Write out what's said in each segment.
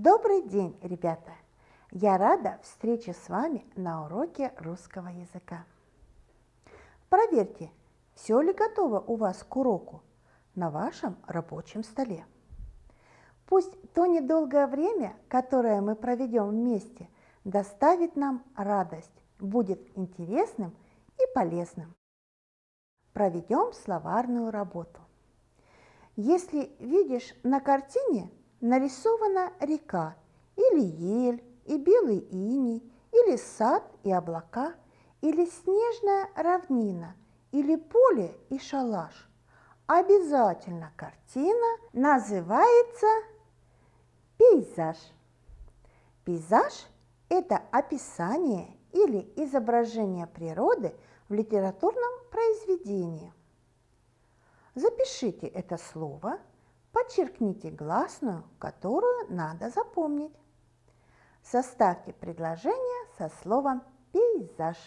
Добрый день, ребята! Я рада встрече с вами на уроке русского языка. Проверьте, все ли готово у вас к уроку на вашем рабочем столе. Пусть то недолгое время, которое мы проведем вместе, доставит нам радость, будет интересным и полезным. Проведем словарную работу. Если видишь на картине нарисована река, или ель, и белый иней, или сад и облака, или снежная равнина, или поле и шалаш, обязательно картина называется пейзаж. Пейзаж – это описание или изображение природы в литературном произведении. Запишите это слово, подчеркните гласную, которую надо запомнить. Составьте предложение со словом «пейзаж».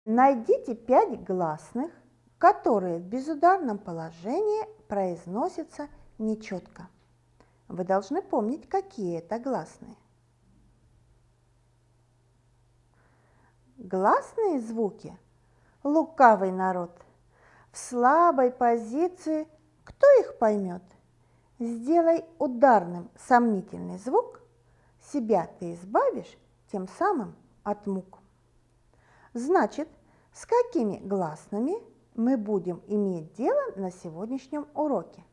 Найдите 5 гласных, которые в безударном положении произносятся нечетко. Вы должны помнить, какие это гласные. Гласные звуки – лукавый народ. В слабой позиции кто их поймет? Сделай ударным сомнительный звук, себя ты избавишь тем самым от мук. Значит, с какими гласными мы будем иметь дело на сегодняшнем уроке?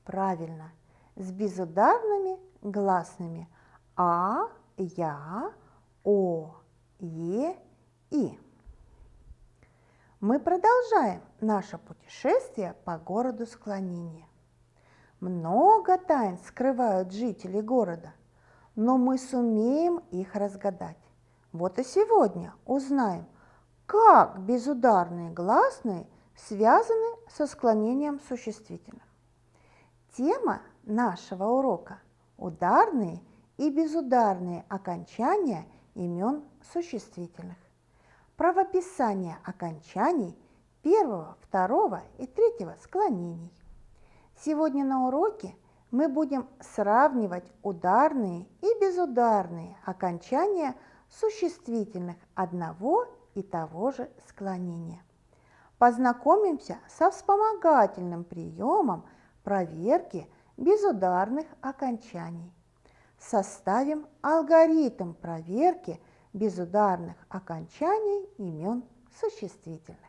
Правильно, с безударными гласными А, Я, О, Е, И. Мы продолжаем наше путешествие по городу склонения. Много тайн скрывают жители города, но мы сумеем их разгадать. Вот и сегодня узнаем, как безударные гласные связаны со склонением существительных. Тема нашего урока – ударные и безударные окончания имен существительных. Правописание окончаний первого, второго и третьего склонений. Сегодня на уроке мы будем сравнивать ударные и безударные окончания существительных одного и того же склонения. Познакомимся со вспомогательным приемом проверки безударных окончаний. Составим алгоритм проверки безударных окончаний имен существительных.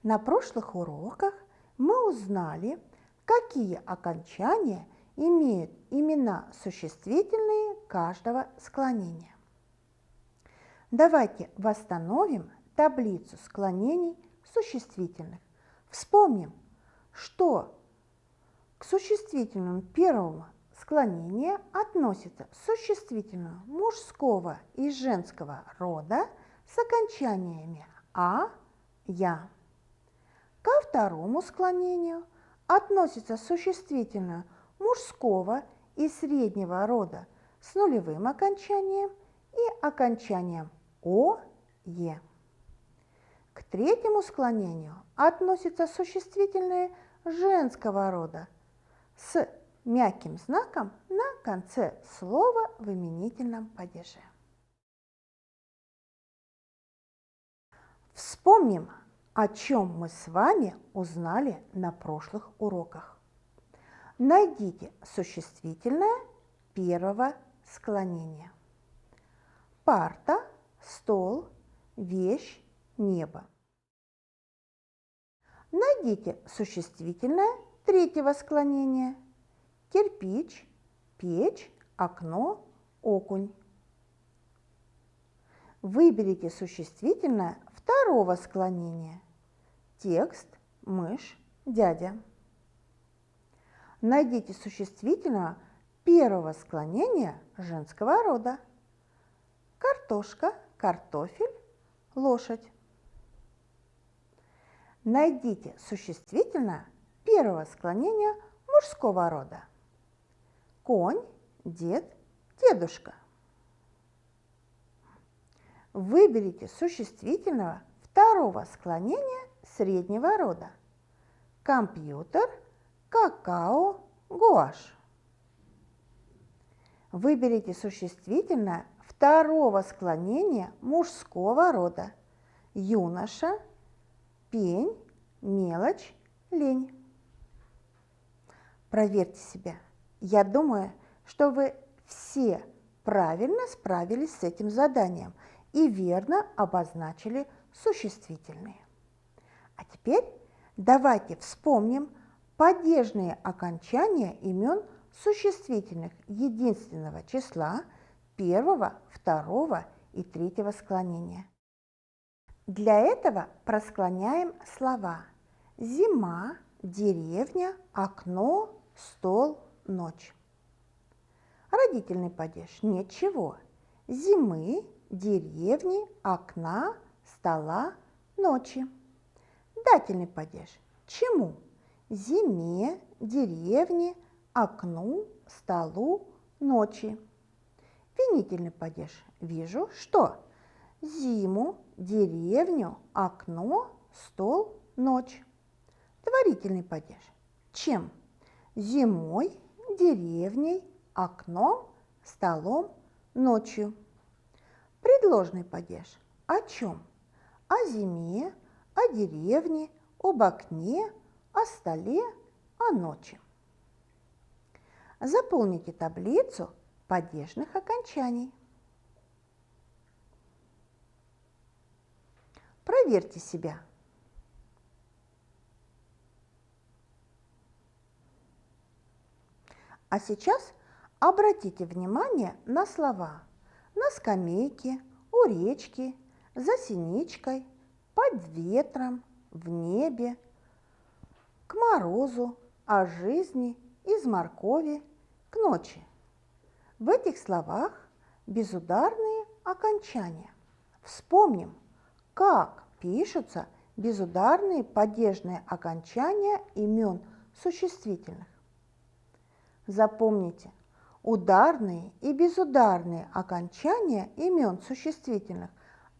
На прошлых уроках мы узнали, какие окончания имеют имена существительные каждого склонения. Давайте восстановим таблицу склонений существительных. Вспомним, что к существительному первого склонения относится существительное мужского и женского рода с окончаниями «а», «я». Ко второму склонению относится существительное мужского и среднего рода с нулевым окончанием и окончанием «о», «е». К третьему склонению относится существительное женского рода с мягким знаком на конце слова в именительном падеже. Вспомним, о чем мы с вами узнали на прошлых уроках. Найдите существительное первого склонения. Парта, стол, вещь, небо. Найдите существительное третьего склонения. Кирпич, печь, окно, окунь. Выберите существительное второго склонения. Текст, мышь, дядя. Найдите существительное первого склонения женского рода. Картошка, картофель, лошадь. Найдите существительное первого склонения мужского рода. Конь, дед, дедушка. Выберите существительного второго склонения среднего рода. Компьютер, какао, гуашь. Выберите существительное второго склонения мужского рода. Юноша, пень, мелочь, лень. Проверьте себя. Я думаю, что вы все правильно справились с этим заданием и верно обозначили существительные. А теперь давайте вспомним падежные окончания имен существительных единственного числа первого, второго и третьего склонения. Для этого просклоняем слова зима, деревня, окно, стол, ночь. Родительный падеж – ничего. Зимы, деревни, окна, стола, ночи. Дательный падеж – чему? Зиме, деревне, окну, столу, ночи. Винительный падеж – вижу, что? Зиму, деревню, окно, стол, ночь. Творительный падеж – чем? Зимой, деревней, окном, столом, ночью. Предложный падеж – о чем? О зиме, о деревне, об окне, о столе, о ночи. Заполните таблицу падежных окончаний. Проверьте себя. А сейчас обратите внимание на слова на скамейке, у речки, за синичкой, под ветром, в небе, к морозу, о жизни, из моркови, к ночи. В этих словах безударные окончания. Вспомним, как пишутся безударные падежные окончания имен существительных. Запомните, ударные и безударные окончания имен существительных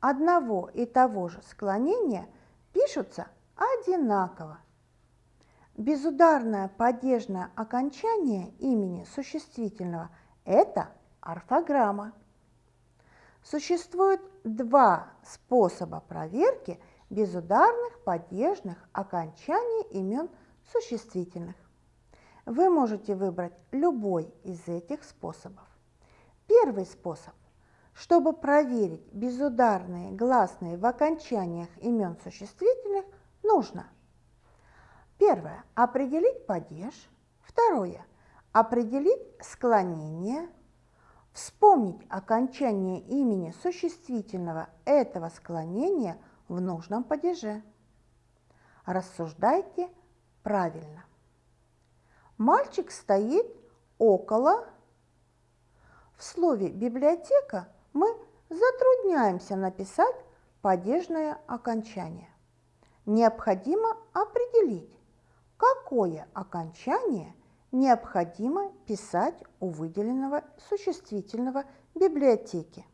одного и того же склонения пишутся одинаково. Безударное падежное окончание имени существительного – это орфограмма. Существует два способа проверки безударных падежных окончаний имен существительных. Вы можете выбрать любой из этих способов. Первый способ. Чтобы проверить безударные гласные в окончаниях имен существительных, нужно: первое – определить падеж. Второе – определить склонение. Вспомнить окончание имени существительного этого склонения в нужном падеже. Рассуждайте правильно. Мальчик стоит около. В слове «библиотека» мы затрудняемся написать падежное окончание. Необходимо определить, какое окончание необходимо писать у выделенного существительного библиотеки.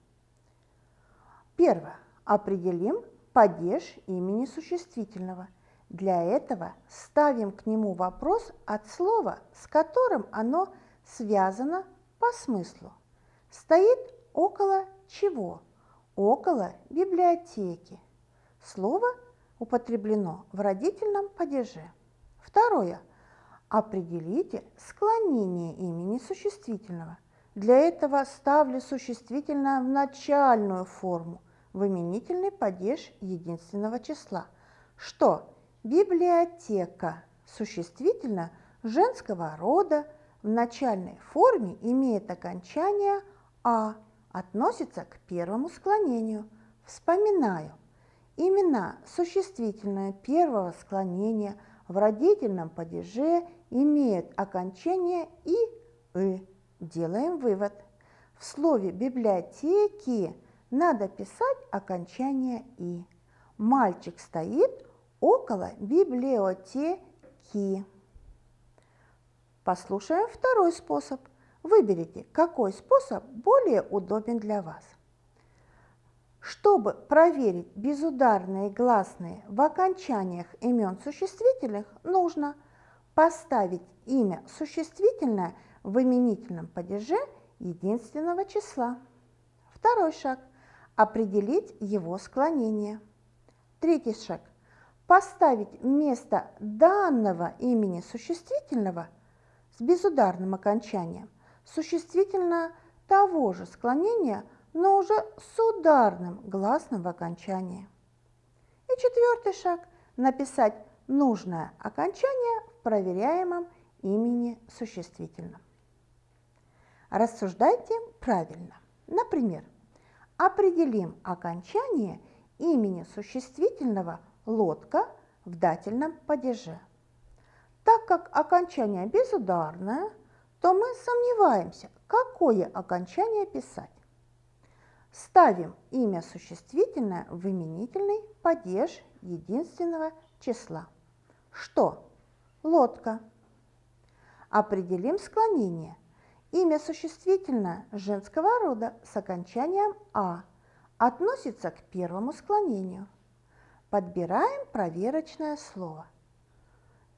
Первое. Определим падеж имени существительного. Для этого ставим к нему вопрос от слова, с которым оно связано по смыслу. Стоит около чего? Около библиотеки. Слово употреблено в родительном падеже. Второе. Определите склонение имени существительного. Для этого ставлю существительное в начальную форму, в именительный падеж единственного числа. Что? Библиотека существительное женского рода в начальной форме имеет окончание «а», относится к первому склонению. Вспоминаю. Имена существительное первого склонения в родительном падеже имеют окончание «и». Делаем вывод. В слове «библиотеки» надо писать окончание «и». Мальчик стоит около библиотеки. Послушаем второй способ. Выберите, какой способ более удобен для вас. Чтобы проверить безударные гласные в окончаниях имен существительных, нужно Поставить имя существительное в именительном падеже единственного числа. Второй шаг – определить его склонение. Третий шаг – поставить вместо данного имени существительного с безударным окончанием существительное того же склонения, но уже с ударным гласным в окончании. И четвертый шаг – написать нужное окончание в проверяемом имени существительном. Рассуждайте правильно. Например, определим окончание имени существительного «лодка» в дательном падеже. Так как окончание безударное, то мы сомневаемся, какое окончание писать. Ставим имя существительное в именительный падеж единственного числа. Что? Лодка. Определим склонение. Имя существительное женского рода с окончанием «а» относится к первому склонению. Подбираем проверочное слово.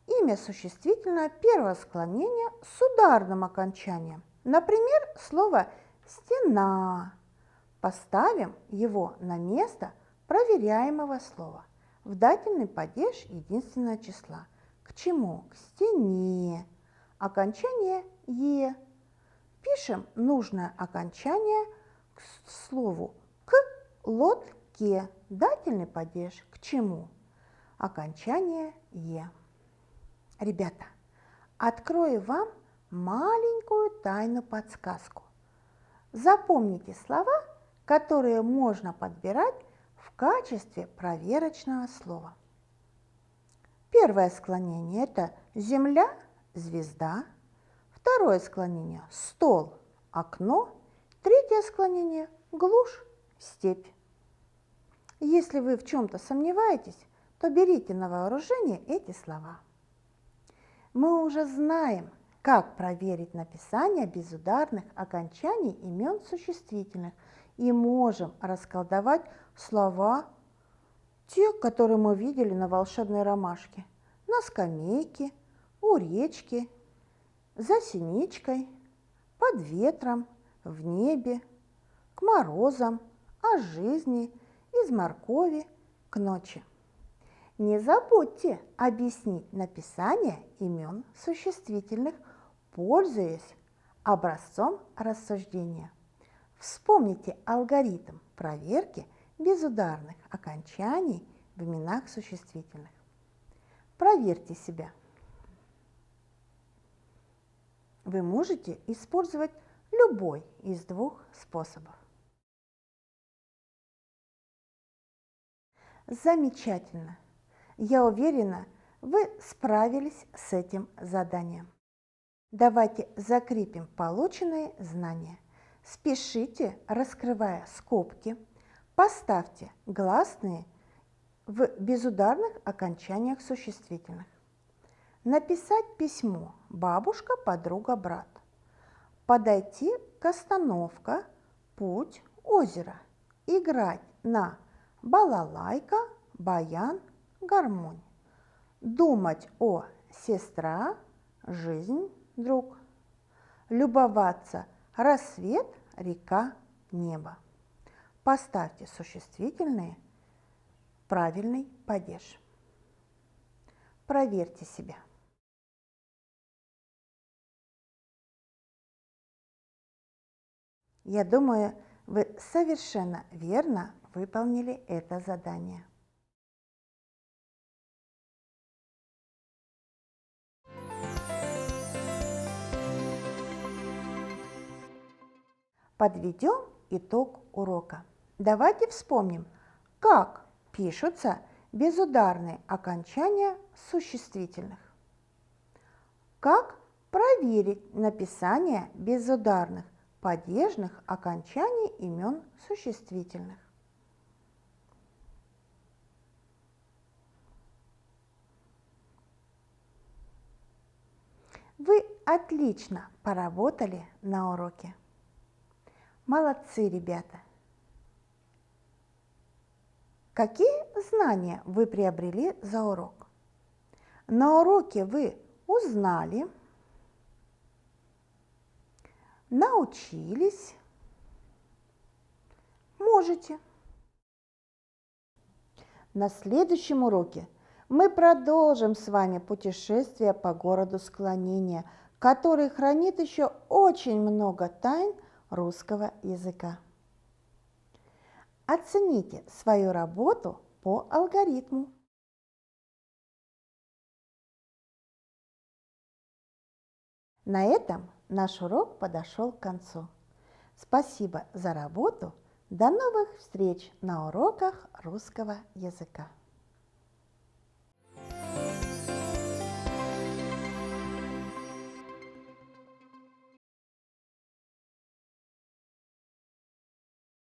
Имя существительное первого склонения с ударным окончанием. Например, слово «стена». Поставим его на место проверяемого слова в дательный падеж единственного числа. К чему? К стене. Окончание «е». Пишем нужное окончание к слову «к лодке». Дательный падеж к чему? Окончание «е». Ребята, открою вам маленькую тайну-подсказку. Запомните слова, которые можно подбирать в качестве проверочного слова. Первое склонение – это земля, звезда. Второе склонение – стол, окно. Третье склонение – глушь, степь. Если вы в чем-то сомневаетесь, то берите на вооружение эти слова. Мы уже знаем, как проверить написание безударных окончаний имен существительных и можем расколдовать слова, те, которые мы видели на волшебной ромашке, на скамейке, у речки, за синичкой, под ветром, в небе, к морозам, о жизни, из моркови, к ночи. Не забудьте объяснить написание имен существительных, пользуясь образцом рассуждения. Вспомните алгоритм проверки безударных окончаний в именах существительных. Проверьте себя. Вы можете использовать любой из двух способов. Замечательно! Я уверена, вы справились с этим заданием. Давайте закрепим полученные знания. Спешите, раскрывая скобки, поставьте гласные в безударных окончаниях существительных. Написать письмо «Бабушка, подруга, брат». Подойти к остановке «Путь, озеро». Играть на балалайка, баян, гармонь. Думать о сестра, жизнь, друг. Любоваться рассвет, река, небо. Поставьте существительные в правильный падеж. Проверьте себя. Я думаю, вы совершенно верно выполнили это задание. Подведем итог урока. Давайте вспомним, как пишутся безударные окончания существительных. Как проверить написание безударных падежных окончаний имен существительных. Вы отлично поработали на уроке. Молодцы, ребята! Какие знания вы приобрели за урок? На уроке вы узнали, научились, можете. На следующем уроке мы продолжим с вами путешествие по городу склонения, который хранит еще очень много тайн русского языка. Оцените свою работу по алгоритму. На этом наш урок подошел к концу. Спасибо за работу. До новых встреч на уроках русского языка.